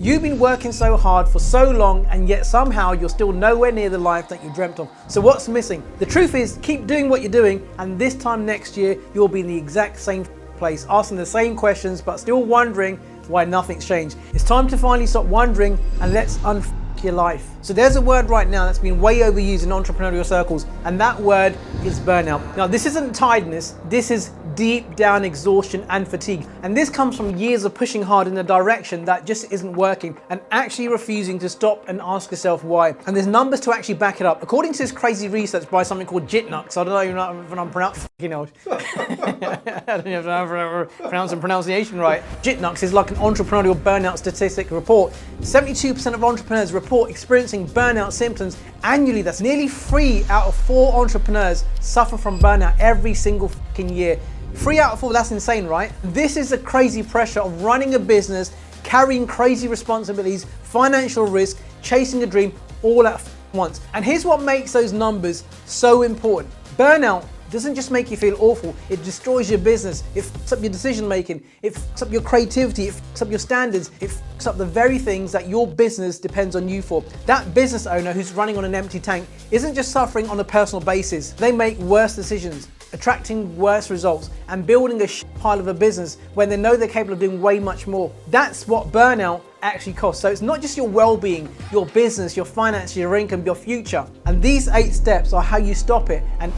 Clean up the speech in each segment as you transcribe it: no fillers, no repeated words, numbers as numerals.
You've been working so hard for so long, and yet somehow you're still nowhere near the life that you dreamt of. So what's missing? The truth is, keep doing what you're doing, and this time next year, you'll be in the exact same place, asking the same questions, but still wondering why nothing's changed. It's time to finally stop wondering, and let's your life. So there's a word right now that's been way overused in entrepreneurial circles, and that word is burnout. Now, this isn't tiredness, this is deep down exhaustion and fatigue. And this comes from years of pushing hard in a direction that just isn't working and actually refusing to stop and ask yourself why. And there's numbers to actually back it up. According to this crazy research by something called Jitnux, I don't know if I'm pronouncing, I don't know if I'm pronouncing pronunciation right. Jitnux is like an entrepreneurial burnout statistic report. 72% of entrepreneurs report experiencing burnout symptoms annually. That's nearly 3 out of 4 entrepreneurs suffer from burnout every single fucking year. 3 out of 4, that's insane, right? This is the crazy pressure of running a business, carrying crazy responsibilities, financial risk, chasing a dream, all at once. And here's what makes those numbers so important. Burnout doesn't just make you feel awful, it destroys your business, it fucks up your decision making, it fucks up your creativity, it fucks up your standards, it fucks up the very things that your business depends on you for. That business owner who's running on an empty tank isn't just suffering on a personal basis, they make worse decisions, attracting worse results and building a pile of a business when they know they're capable of doing way much more. That's what burnout actually costs. So it's not just your well-being, your business, your finance, your income, your future. And these 8 steps are how you stop it and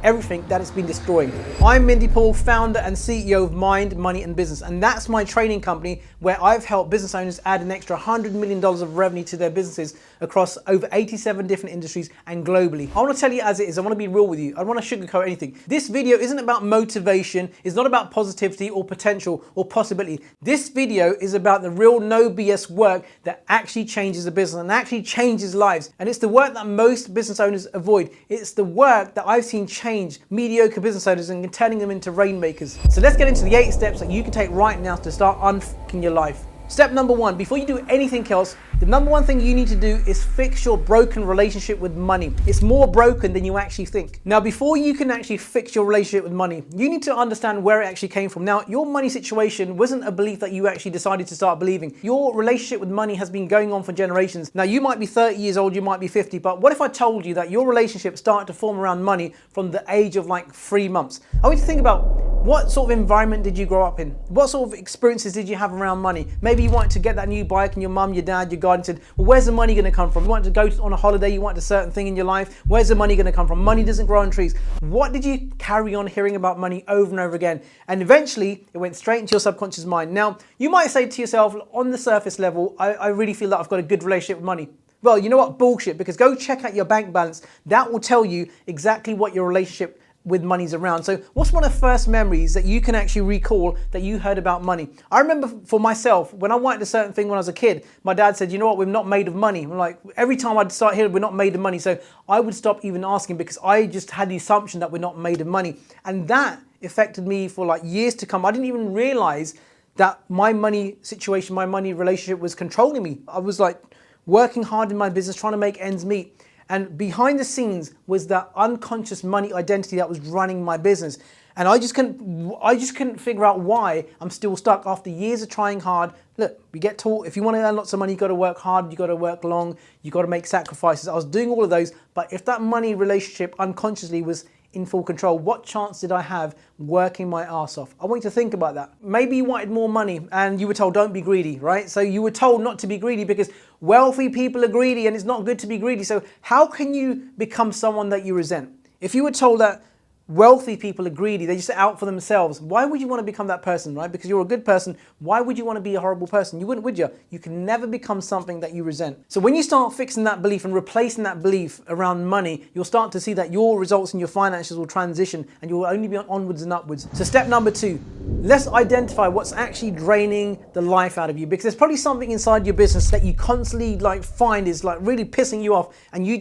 everything that it's been destroying. I'm Mindy, founder and CEO of Mind, Money and Business, and that's my training company where I've helped business owners add an extra $100 million of revenue to their businesses across over 87 different industries and globally. I want to tell you as it is, I want to be real with you. I don't want to sugarcoat anything. This video isn't about motivation, it's not about positivity or potential or possibility. This video is about the real no BS work that actually changes a business and actually changes lives. And it's the work that most business owners avoid. It's the work that I've seen change mediocre business owners and turning them into rainmakers. So let's get into the 8 steps that you can take right now to start unfucking your life. Step number 1, before you do anything else, the number 1 thing you need to do is fix your broken relationship with money. It's more broken than you actually think. Now, before you can actually fix your relationship with money, you need to understand where it actually came from. Now, your money situation wasn't a belief that you actually decided to start believing. Your relationship with money has been going on for generations. Now, you might be 30 years old, you might be 50, but what if I told you that your relationship started to form around money from the age of like 3 months? I want you to think about what sort of environment did you grow up in? What sort of experiences did you have around money? Maybe you wanted to get that new bike and your mum, your dad, your guardian said, well, where's the money going to come from? You wanted to go on a holiday, you wanted a certain thing in your life. Where's the money going to come from? Money doesn't grow on trees. What did you carry on hearing about money over and over again? And eventually it went straight into your subconscious mind. Now, you might say to yourself, on the surface level, I really feel that I've got a good relationship with money. Well, you know what? Bullshit, because go check out your bank balance. That will tell you exactly what your relationship with money's around. So what's one of the first memories that you can actually recall that you heard about money? I remember for myself, when I wanted a certain thing when I was a kid, my dad said, you know what, we're not made of money. I'm like, every time I'd start hearing we're not made of money. So I would stop even asking because I just had the assumption that we're not made of money. And that affected me for like years to come. I didn't even realize that my money situation, my money relationship was controlling me. I was like working hard in my business, trying to make ends meet. And behind the scenes was that unconscious money identity that was running my business. And I just couldn't figure out why I'm still stuck after years of trying hard. Look, we get taught if you want to earn lots of money, you got to work hard, you got to work long, you got to make sacrifices. I was doing all of those, but if that money relationship unconsciously was in full control, what chance did I have working my ass off? I want you to think about that. Maybe you wanted more money and you were told don't be greedy, right? So you were told not to be greedy because wealthy people are greedy and it's not good to be greedy. So how can you become someone that you resent? If you were told that wealthy people are greedy, they're just out for themselves, why would you want to become that person, right? Because you're a good person. Why would you want to be a horrible person? You wouldn't, would you? You can never become something that you resent. So when you start fixing that belief and replacing that belief around money, you'll start to see that your results and your finances will transition and you'll only be on onwards and upwards. So step number 2, let's identify what's actually draining the life out of you, because there's probably something inside your business that you constantly find is really pissing you off and it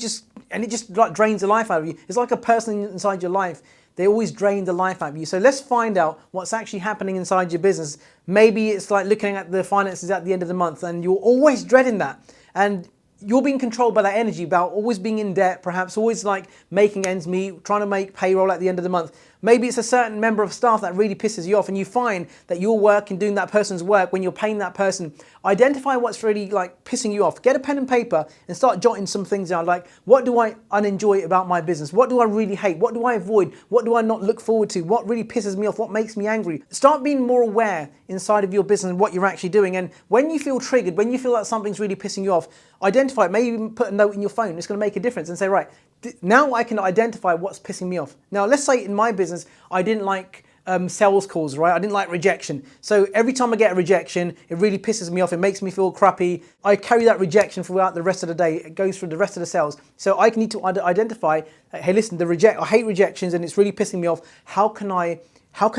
just drains the life out of you. It's like a person inside your life. They always drain the life out of you. So let's find out what's actually happening inside your business. Maybe it's like looking at the finances at the end of the month and you're always dreading that. And you're being controlled by that energy about always being in debt, perhaps always like making ends meet, trying to make payroll at the end of the month. Maybe it's a certain member of staff that really pisses you off, and you find that your work and doing that person's work, when you're paying that person, identify what's really like pissing you off. Get a pen and paper and start jotting some things down, like what do I unenjoy about my business? What do I really hate? What do I avoid? What do I not look forward to? What really pisses me off? What makes me angry? Start being more aware inside of your business and what you're actually doing. And when you feel triggered, when you feel like something's really pissing you off, identify it. Maybe even put a note in your phone. It's going to make a difference, and say, right, now I can identify what's pissing me off. Now, let's say in my business, I didn't like sales calls, right? I didn't like rejection. So every time I get a rejection, it really pisses me off. It makes me feel crappy. I carry that rejection throughout the rest of the day. It goes through the rest of the sales. So I need to identify, hey, listen, I hate rejections and it's really pissing me off. How can I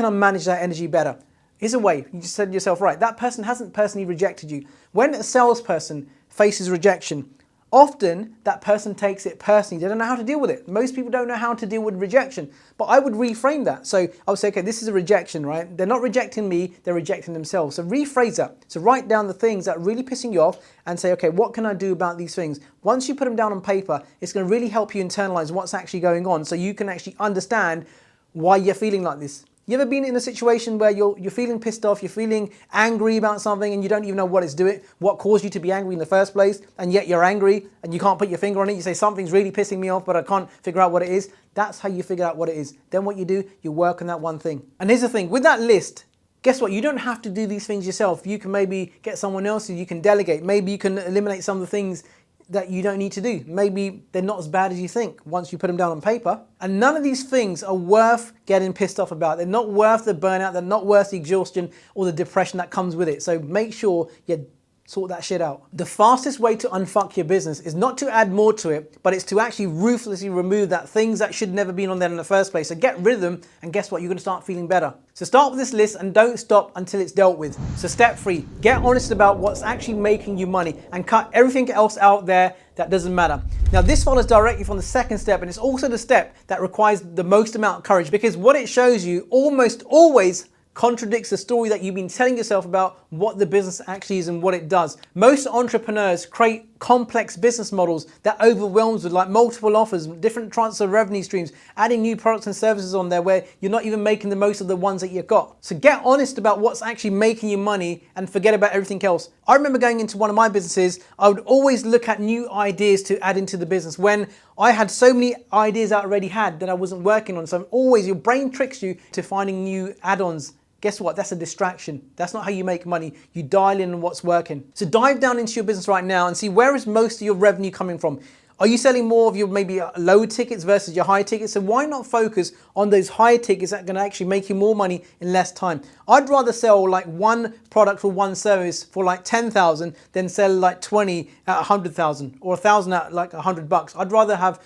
manage that energy better? Here's a way. You just said to yourself, right, that person hasn't personally rejected you. When a salesperson faces rejection, often that person takes it personally. They don't know how to deal with it. Most people don't know how to deal with rejection. But I would reframe that. So I would say, okay, this is a rejection, right? They're not rejecting me, they're rejecting themselves. So rephrase that. So write down the things that are really pissing you off and say, okay, what can I do about these things? Once you put them down on paper, it's going to really help you internalize what's actually going on, so you can actually understand why you're feeling like this. You ever been in a situation where you're feeling pissed off, you're feeling angry about something and you don't even know what it's doing, what caused you to be angry in the first place, and yet you're angry and you can't put your finger on it? You say, something's really pissing me off, but I can't figure out what it is. That's how you figure out what it is. Then what you do, you work on that one thing. And here's the thing, with that list, guess what? You don't have to do these things yourself. You can maybe get someone else who you can delegate. Maybe you can eliminate some of the things that you don't need to do. Maybe they're not as bad as you think once you put them down on paper. And none of these things are worth getting pissed off about. They're not worth the burnout. They're not worth the exhaustion or the depression that comes with it. So make sure you sort that shit out. The fastest way to unfuck your business is not to add more to it, but it's to actually ruthlessly remove that things that should never been on there in the first place. So get rid of them, and guess what? You're going to start feeling better. So start with this list and don't stop until it's dealt with. So step 3, get honest about what's actually making you money and cut everything else out there that doesn't matter. Now this follows directly from the second step, and it's also the step that requires the most amount of courage, because what it shows you almost always contradicts the story that you've been telling yourself about what the business actually is and what it does. Most entrepreneurs create complex business models that overwhelms with like multiple offers, different transfer revenue streams, adding new products and services on there where you're not even making the most of the ones that you've got. So get honest about what's actually making you money and forget about everything else. I remember going into one of my businesses, I would always look at new ideas to add into the business when I had so many ideas I already had that I wasn't working on. So always, your brain tricks you to finding new add-ons. Guess what? That's a distraction. That's not how you make money. You dial in on what's working. So dive down into your business right now and see, where is most of your revenue coming from? Are you selling more of your maybe low tickets versus your high tickets? So why not focus on those high tickets that are going to actually make you more money in less time? I'd rather sell like one product or one service for like 10,000 than sell like 20 at 100,000 or 1,000 at like $100. I'd rather have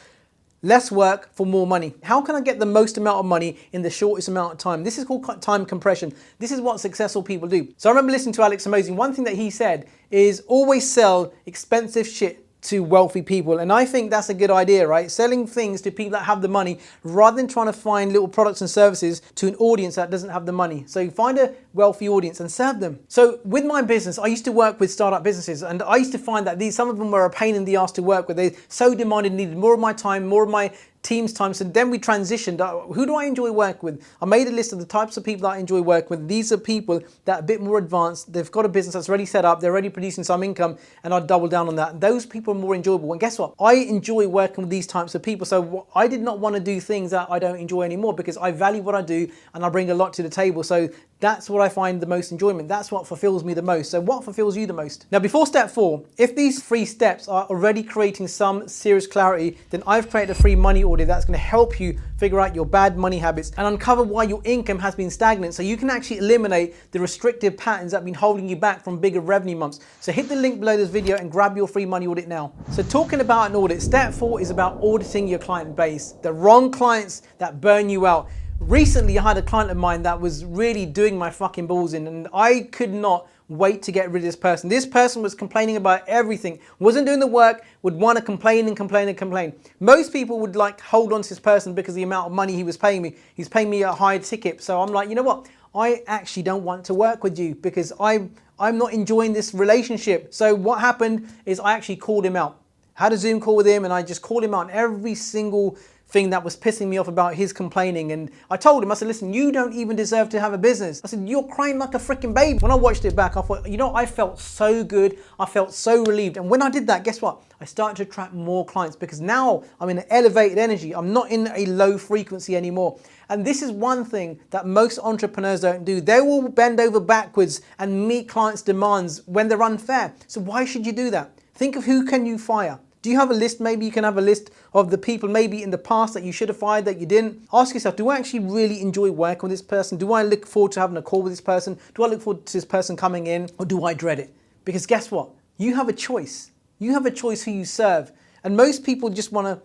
less work for more money. How can I get the most amount of money in the shortest amount of time? This is called time compression. This is what successful people do. So I remember listening to Alex Hormozi. One thing that he said is always sell expensive shit to wealthy people. And I think that's a good idea, right? Selling things to people that have the money rather than trying to find little products and services to an audience that doesn't have the money. So you find a wealthy audience and serve them. So with my business, I used to work with startup businesses, and I used to find that some of them were a pain in the ass to work with. They so demanded, needed more of my time, more of my team's time. So then we transitioned. Who do I enjoy working with? I made a list of the types of people that I enjoy working with. These are people that are a bit more advanced. They've got a business that's already set up. They're already producing some income, and I'd double down on that. Those people are more enjoyable. And guess what? I enjoy working with these types of people. So I did not want to do things that I don't enjoy anymore, because I value what I do and I bring a lot to the table. So that's what I find the most enjoyment. That's what fulfills me the most. So what fulfills you the most? Now, before step 4, if these 3 steps are already creating some serious clarity, then I've created a free money audit that's going to help you figure out your bad money habits and uncover why your income has been stagnant, so you can actually eliminate the restrictive patterns that have been holding you back from bigger revenue months. So hit the link below this video and grab your free money audit now. So talking about an audit, step 4 is about auditing your client base, the wrong clients that burn you out. Recently, I had a client of mine that was really doing my fucking balls in, and I could not wait to get rid of this person. This person was complaining about everything, wasn't doing the work, would want to complain and complain and complain. Most people would like hold on to this person because of the amount of money he was paying me. He's paying me a high ticket. So I'm like, you know what? I actually don't want to work with you because I'm not enjoying this relationship. So what happened is I actually called him out. Had a Zoom call with him, and I just called him out on every single thing that was pissing me off about his complaining. And I told him, I said, listen, you don't even deserve to have a business. I said, you're crying like a freaking baby. When I watched it back, I thought, I felt so good. I felt so relieved. And when I did that, guess what? I started to attract more clients because now I'm in an elevated energy. I'm not in a low frequency anymore. And this is one thing that most entrepreneurs don't do. They will bend over backwards and meet clients' demands when they're unfair. So why should you do that? Think of who can you fire. Do you have a list? Maybe you can have a list of the people maybe in the past that you should have fired that you didn't. Ask yourself, do I actually really enjoy working with this person? Do I look forward to having a call with this person? Do I look forward to this person coming in, or do I dread it? Because guess what? You have a choice. You have a choice who you serve. And most people just want to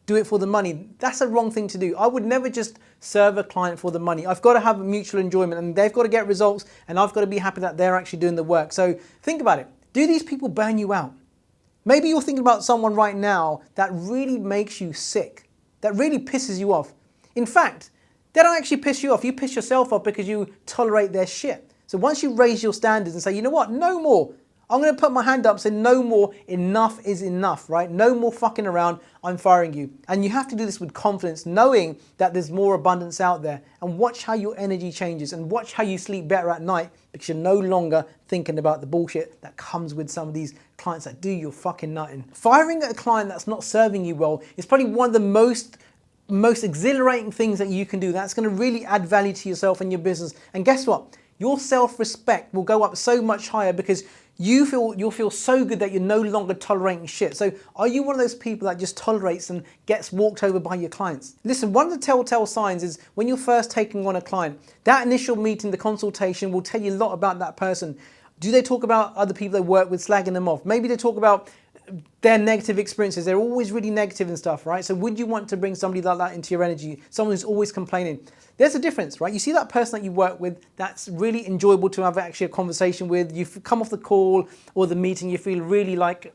do it for the money. That's a wrong thing to do. I would never just serve a client for the money. I've got to have a mutual enjoyment and they've got to get results and I've got to be happy that they're actually doing the work. So think about it. Do these people burn you out? Maybe you're thinking about someone right now that really makes you sick, that really pisses you off. In fact, they don't actually piss you off. You piss yourself off because you tolerate their shit. So once you raise your standards and say, you know what, no more. I'm going to put my hand up and say no more, enough is enough, right? No more fucking around, I'm firing you. And you have to do this with confidence, knowing that there's more abundance out there. And watch how your energy changes and watch how you sleep better at night because you're no longer thinking about the bullshit that comes with some of these clients that do your fucking nutting. Firing at a client that's not serving you well is probably one of the most exhilarating things that you can do. That's going to really add value to yourself and your business. And guess what? Your self-respect will go up so much higher because you'll feel so good that you're no longer tolerating shit. So are you one of those people that just tolerates and gets walked over by your clients? Listen, one of the telltale signs is when you're first taking on a client, that initial meeting, the consultation will tell you a lot about that person. Do they talk about other people they work with, slagging them off? Maybe they talk about their negative experiences. They're always really negative and stuff, right? So would you want to bring somebody like that into your energy? Someone who's always complaining. There's a difference, right? You see that person that you work with that's really enjoyable to have actually a conversation with. You've come off the call or the meeting, you feel really like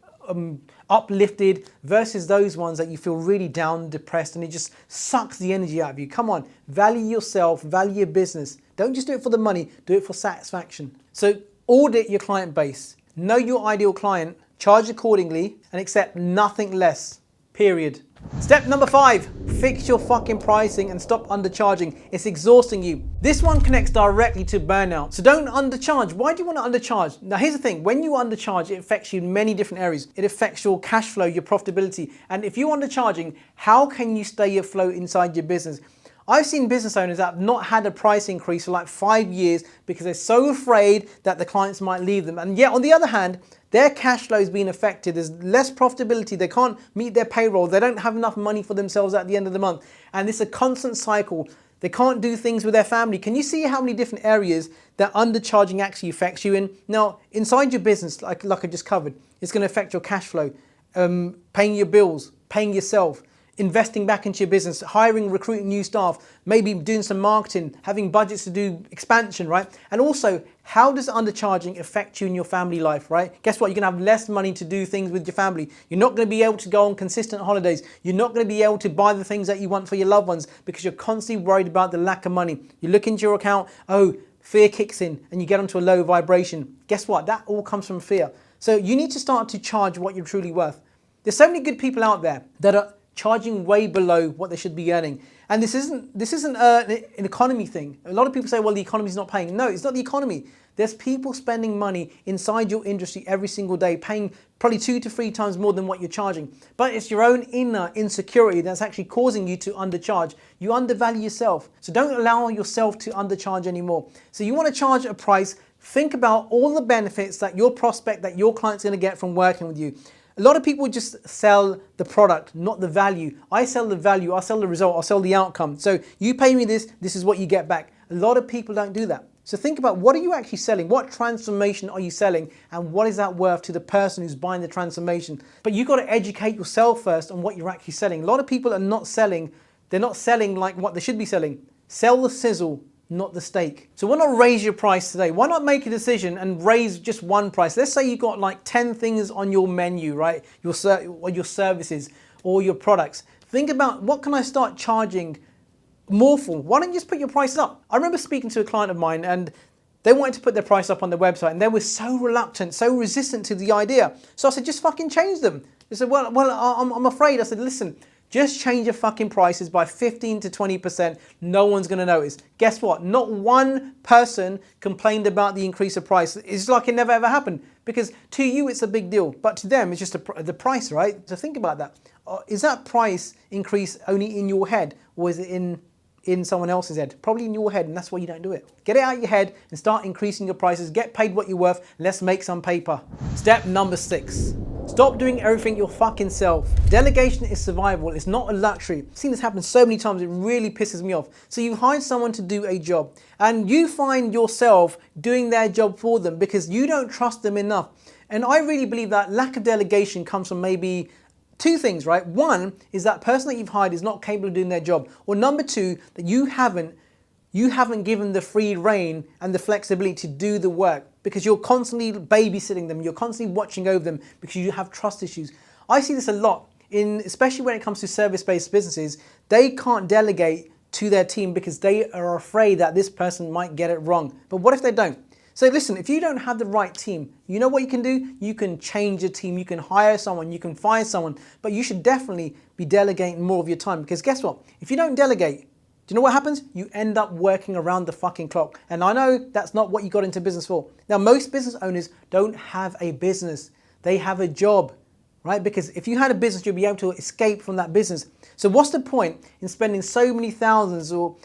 uplifted versus those ones that you feel really down, depressed, and it just sucks the energy out of you. Come on, value yourself, value your business. Don't just do it for the money, do it for satisfaction. So audit your client base. Know your ideal client, charge accordingly, and accept nothing less, period. Step number 5, fix your fucking pricing and stop undercharging. It's exhausting you. This one connects directly to burnout. So don't undercharge. Why do you want to undercharge? Now here's the thing, when you undercharge, it affects you in many different areas. It affects your cash flow, your profitability. And if you're undercharging, how can you stay afloat inside your business? I've seen business owners that have not had a price increase for like 5 years because they're so afraid that the clients might leave them. And yet on the other hand, their cash flow is being affected. There's less profitability. They can't meet their payroll. They don't have enough money for themselves at the end of the month. And it's a constant cycle. They can't do things with their family. Can you see how many different areas that undercharging actually affects you in? Now, inside your business, like I just covered, it's going to affect your cash flow, paying your bills, paying yourself, investing back into your business, hiring, recruiting new staff, maybe doing some marketing, having budgets to do expansion, right? And also, how does undercharging affect you in your family life, right? Guess what? You're gonna have less money to do things with your family. You're not gonna be able to go on consistent holidays. You're not gonna be able to buy the things that you want for your loved ones because you're constantly worried about the lack of money. You look into your account, oh, fear kicks in and you get onto a low vibration. Guess what? That all comes from fear. So you need to start to charge what you're truly worth. There's so many good people out there that are charging way below what they should be earning. And this isn't an economy thing. A lot of people say, well, the economy's not paying. No, it's not the economy. There's people spending money inside your industry every single day, paying probably 2 to 3 times more than what you're charging. But it's your own inner insecurity that's actually causing you to undercharge. You undervalue yourself. So don't allow yourself to undercharge anymore. So you want to charge a price. Think about all the benefits that your prospect, that your client's going to get from working with you. A lot of people just sell the product, not the value. I sell the value, I sell the result, I sell the outcome. So you pay me this, this is what you get back. A lot of people don't do that. So think about, what are you actually selling? What transformation are you selling? And what is that worth to the person who's buying the transformation? But you've got to educate yourself first on what you're actually selling. A lot of people are not selling, they're not selling like what they should be selling. Sell the sizzle, not the steak. So why not raise your price today? Why not make a decision and raise just one price? Let's say you've got like 10 things on your menu, right? Your services or your products. Think about, what can I start charging more for? Why don't you just put your prices up? I remember speaking to a client of mine and they wanted to put their price up on their website and they were so reluctant, so resistant to the idea. So I said, just fucking change them. They said, well, I'm afraid. I said, listen, Just change your fucking prices by 15 to 20%. No one's going to notice. Guess what? Not one person complained about the increase of price. It's like it never ever happened, because to you it's a big deal, but to them it's just the price, right? So think about that. Is that price increase only in your head, or is it in someone else's head? Probably in your head, and that's why you don't do it. Get it out of your head and start increasing your prices. Get paid what you're worth. Let's make some paper. Step number 6. Stop doing everything your fucking self. Delegation is survival. It's not a luxury. I've seen this happen so many times. It really pisses me off. So you hire someone to do a job and you find yourself doing their job for them because you don't trust them enough. And I really believe that lack of delegation comes from maybe 2 things, right? One is that person that you've hired is not capable of doing their job. Or number 2, that you haven't given the free rein and the flexibility to do the work because you're constantly babysitting them, you're constantly watching over them because you have trust issues. I see this a lot, especially when it comes to service-based businesses. They can't delegate to their team because they are afraid that this person might get it wrong. But what if they don't? So listen, if you don't have the right team, you know what you can do? You can change your team, you can hire someone, you can fire someone, but you should definitely be delegating more of your time, because guess what? If you don't delegate, do you know what happens? You end up working around the fucking clock. And I know that's not what you got into business for. Now, most business owners don't have a business. They have a job, right? Because if you had a business, you'd be able to escape from that business. So what's the point in spending so many thousands or,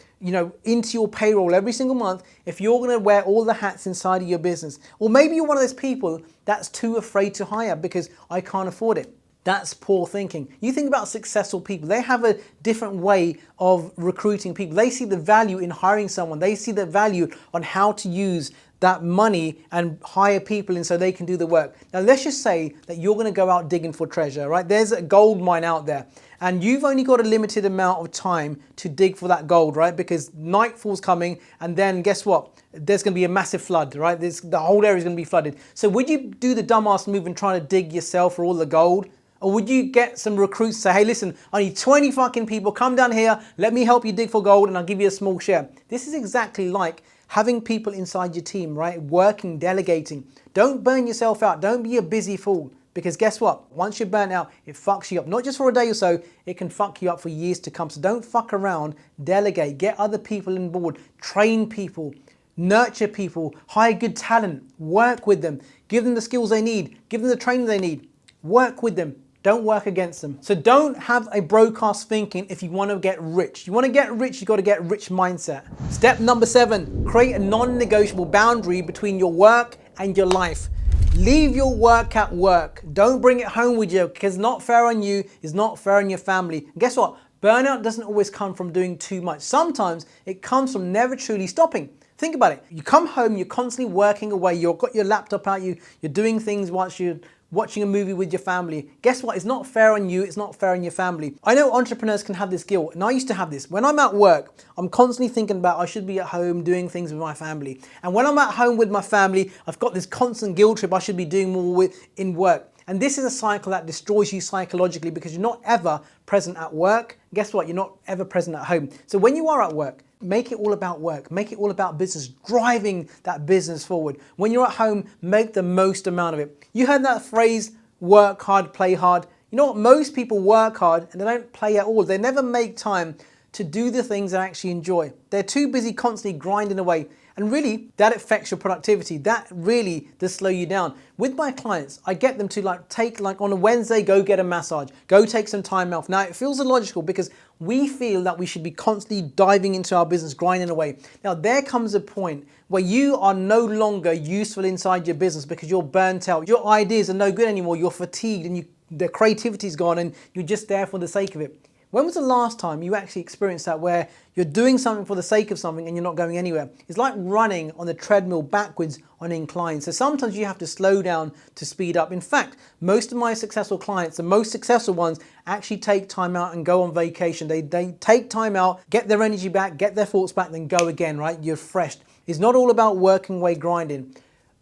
into your payroll every single month if you're going to wear all the hats inside of your business? Or maybe you're one of those people that's too afraid to hire because I can't afford it. That's poor thinking. You think about successful people. They have a different way of recruiting people. They see the value in hiring someone. They see the value on how to use that money and hire people in so they can do the work. Now, let's just say that you're going to go out digging for treasure, right? There's a gold mine out there and you've only got a limited amount of time to dig for that gold, right? Because nightfall's coming and then guess what? There's going to be a massive flood, right? The whole area is going to be flooded. So would you do the dumbass move and try to dig yourself for all the gold? Or would you get some recruits to say, hey, listen, I need 20 fucking people, come down here, let me help you dig for gold and I'll give you a small share. This is exactly like having people inside your team, right? Working, delegating. Don't burn yourself out. Don't be a busy fool. Because guess what? Once you're burnt out, it fucks you up. Not just for a day or so, it can fuck you up for years to come. So don't fuck around, delegate, get other people on board, train people, nurture people, hire good talent, work with them, give them the skills they need, give them the training they need, work with them. Don't work against them. So don't have a broadcast thinking if you want to get rich. You want to get rich, you got to get rich mindset. Step number 7, create a non-negotiable boundary between your work and your life. Leave your work at work. Don't bring it home with you because it's not fair on you, it's not fair on your family. And guess what? Burnout doesn't always come from doing too much. Sometimes it comes from never truly stopping. Think about it. You come home, you're constantly working away, you've got your laptop out, you're doing things whilst you're watching a movie with your family. Guess what? It's not fair on you, it's not fair on your family. I know entrepreneurs can have this guilt, and I used to have this. When I'm at work, I'm constantly thinking about I should be at home doing things with my family. And when I'm at home with my family, I've got this constant guilt trip I should be doing more in work. And this is a cycle that destroys you psychologically because you're not ever present at work. Guess what? You're not ever present at home. So when you are at work, make it all about work. Make it all about business, driving that business forward. When you're at home, make the most amount of it. You heard that phrase, work hard, play hard. You know what? Most people work hard and they don't play at all. They never make time to do the things they actually enjoy. They're too busy constantly grinding away. And really, that affects your productivity. That really does slow you down. With my clients, I get them to take on a Wednesday, go get a massage, go take some time off. Now, it feels illogical because we feel that we should be constantly diving into our business, grinding away. Now, there comes a point where you are no longer useful inside your business because you're burnt out. Your ideas are no good anymore. You're fatigued and the creativity's gone and you're just there for the sake of it. When was the last time you actually experienced that where you're doing something for the sake of something and you're not going anywhere? It's like running on the treadmill backwards on inclines. So sometimes you have to slow down to speed up. In fact, most of my successful clients, the most successful ones, actually take time out and go on vacation. They take time out, get their energy back, get their thoughts back, then go again, right? You're fresh. It's not all about working away, grinding.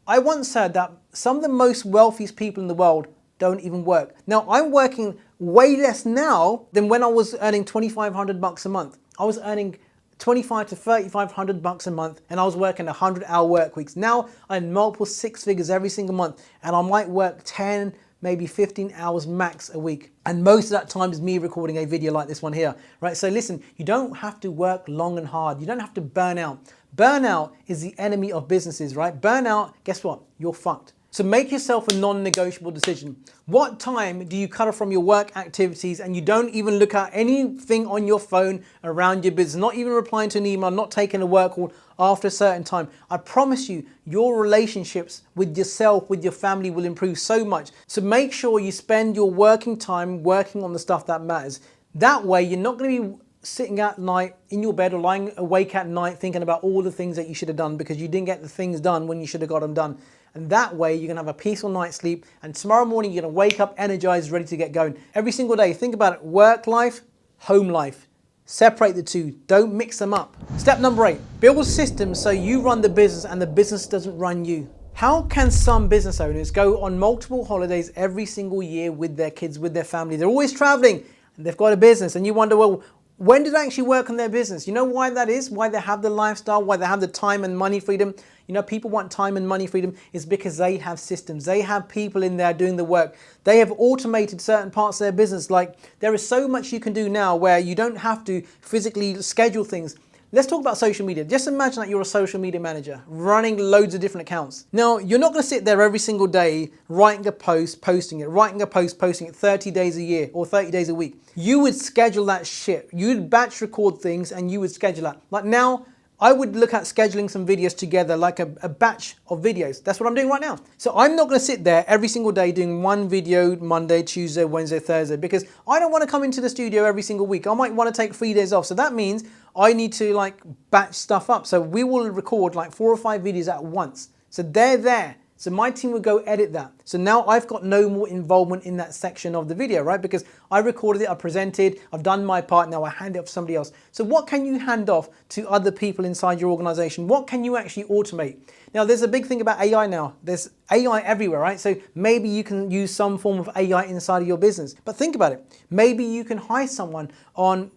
I once said that some of the most wealthiest people in the world don't even work. Now, I'm working way less now than when I was earning $2,500 a month. I was earning $2,500 to $3,500 a month and I was working 100-hour work weeks. Now I earn multiple 6 figures every single month and I might work 10, maybe 15 hours max a week. And most of that time is me recording a video like this one here, right? So listen, you don't have to work long and hard. You don't have to burn out. Burnout is the enemy of businesses, right? Burnout, guess what? You're fucked. So make yourself a non-negotiable decision. What time do you cut off from your work activities and you don't even look at anything on your phone around your business, not even replying to an email, not taking a work call after a certain time? I promise you, your relationships with yourself, with your family will improve so much. So make sure you spend your working time working on the stuff that matters. That way, you're not going to be sitting at night in your bed or lying awake at night thinking about all the things that you should have done because you didn't get the things done when you should have got them done. And that way you're gonna have a peaceful night's sleep, and tomorrow morning you're gonna wake up energized, ready to get going. Every single day, think about it, work life, home life. Separate the two, don't mix them up. Step number 8, build systems so you run the business and the business doesn't run you. How can some business owners go on multiple holidays every single year with their kids, with their family? They're always traveling and they've got a business, and you wonder, well, when did they actually work on their business? You know why that is? Why they have the lifestyle, why they have the time and money freedom? You know, people want time and money freedom is because they have systems. They have people in there doing the work. They have automated certain parts of their business. Like, there is so much you can do now where you don't have to physically schedule things. Let's talk about social media. Just imagine that you're a social media manager running loads of different accounts. Now, you're not going to sit there every single day writing a post, posting it, writing a post, posting it 30 days a year or 30 days a week. You would schedule that shit. You'd batch record things and you would schedule that. Like now, I would look at scheduling some videos together, like a batch of videos. That's what I'm doing right now. So I'm not going to sit there every single day doing one video Monday, Tuesday, Wednesday, Thursday, because I don't want to come into the studio every single week. I might want to take 3 days off. So that means I need to like batch stuff up. So we will record like 4 or 5 videos at once. So they're there. So my team would go edit that. So now I've got no more involvement in that section of the video, right? Because I recorded it, I presented, I've done my part, now I hand it off to somebody else. So what can you hand off to other people inside your organization? What can you actually automate? Now there's a big thing about AI now. There's AI everywhere, right? So maybe you can use some form of AI inside of your business. But think about it. Maybe you can hire someone on,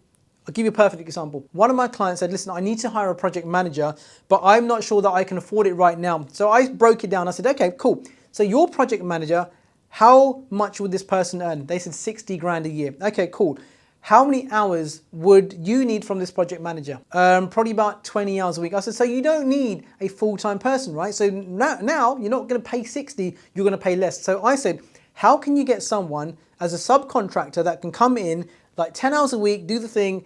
I'll give you a perfect example. One of my clients said, listen, I need to hire a project manager, but I'm not sure that I can afford it right now. So I broke it down. I said, okay, cool. So your project manager, how much would this person earn? They said 60 grand a year. Okay, cool. How many hours would you need from this project manager? Probably about 20 hours a week. I said, so you don't need a full-time person, right? So now you're not gonna pay 60, you're gonna pay less. So I said, how can you get someone as a subcontractor that can come in like 10 hours a week, do the thing,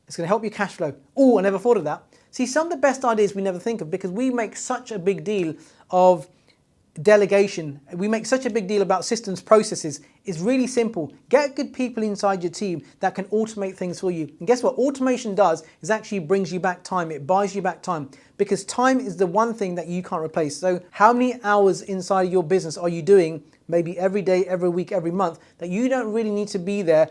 it's going to help your cash flow. Oh, I never thought of that. See, some of the best ideas we never think of because we make such a big deal of delegation. We make such a big deal about systems, processes. It's really simple. Get good people inside your team that can automate things for you. And guess what? Automation does is actually brings you back time. It buys you back time because time is the one thing that you can't replace. So how many hours inside your business are you doing maybe every day, every week, every month that you don't really need to be there?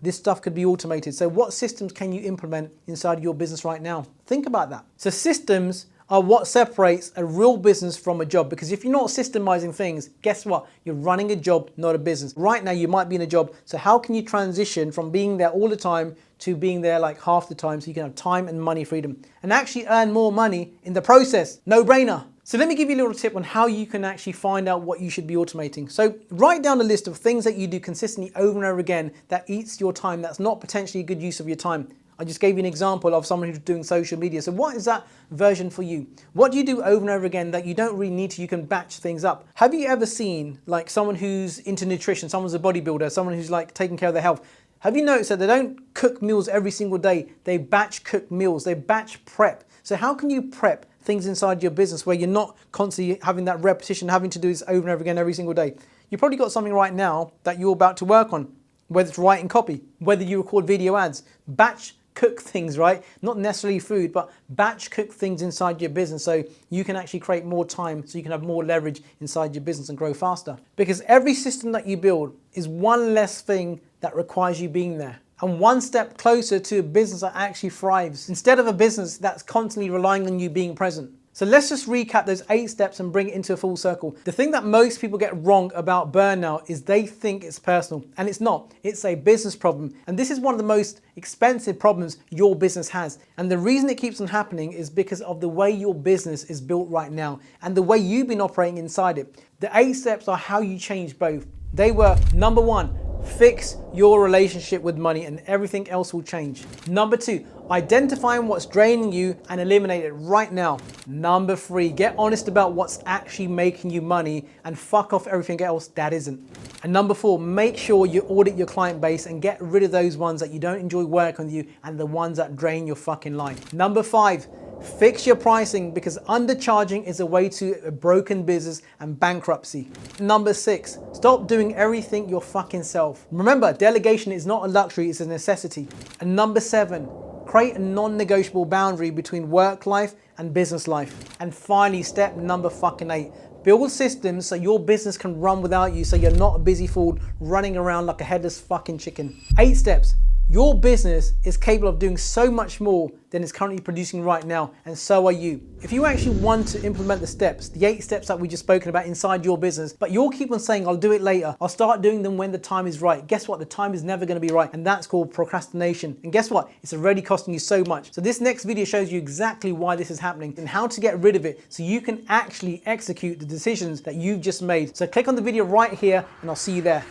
This stuff could be automated. So what systems can you implement inside your business right now? Think about that. So systems are what separates a real business from a job, because if you're not systemizing things, guess what? You're running a job, not a business. Right now you might be in a job. So how can you transition from being there all the time to being there like half the time so you can have time and money freedom and actually earn more money in the process? No brainer. So let me give you a little tip on how you can actually find out what you should be automating. So write down a list of things that you do consistently over and over again that eats your time, that's not potentially a good use of your time. I just gave you an example of someone who's doing social media. So what is that version for you? What do you do over and over again that you don't really need to, you can batch things up? Have you ever seen like someone who's into nutrition, someone's a bodybuilder, someone who's like taking care of their health? Have you noticed that they don't cook meals every single day? They batch cook meals, they batch prep. So how can you prep things inside your business where you're not constantly having that repetition, having to do this over and over again every single day? You've probably got something right now that you're about to work on, whether it's writing copy, whether you record video ads, batch cook things, right? Not necessarily food, but batch cook things inside your business so you can actually create more time, so you can have more leverage inside your business and grow faster. Because every system that you build is one less thing that requires you being there, and one step closer to a business that actually thrives instead of a business that's constantly relying on you being present. So let's just recap those 8 steps and bring it into a full circle. The thing that most people get wrong about burnout is they think it's personal, and it's not. It's a business problem. And this is one of the most expensive problems your business has. And the reason it keeps on happening is because of the way your business is built right now and the way you've been operating inside it. The 8 steps are how you change both. They were: number one, fix your relationship with money and everything else will change. Number two, identifying what's draining you and eliminate it right now. Number three, get honest about what's actually making you money and fuck off everything else that isn't. And number four, make sure you audit your client base and get rid of those ones that you don't enjoy working with you and the ones that drain your fucking life. Number five, fix your pricing, because undercharging is a way to a broken business and bankruptcy. Number six, stop doing everything your fucking self. Remember, delegation is not a luxury, it's a necessity. And number seven, create a non-negotiable boundary between work life and business life. And finally, step number fucking eight, build systems so your business can run without you, so you're not a busy fool running around like a headless fucking chicken. 8 steps. Your business is capable of doing so much more than it's currently producing right now, and so are you. If you actually want to implement the steps, the 8 steps that we just spoken about inside your business, but you'll keep on saying, I'll do it later, I'll start doing them when the time is right. Guess what? The time is never gonna be right, and that's called procrastination. And guess what? It's already costing you so much. So this next video shows you exactly why this is happening and how to get rid of it so you can actually execute the decisions that you've just made. So click on the video right here, and I'll see you there.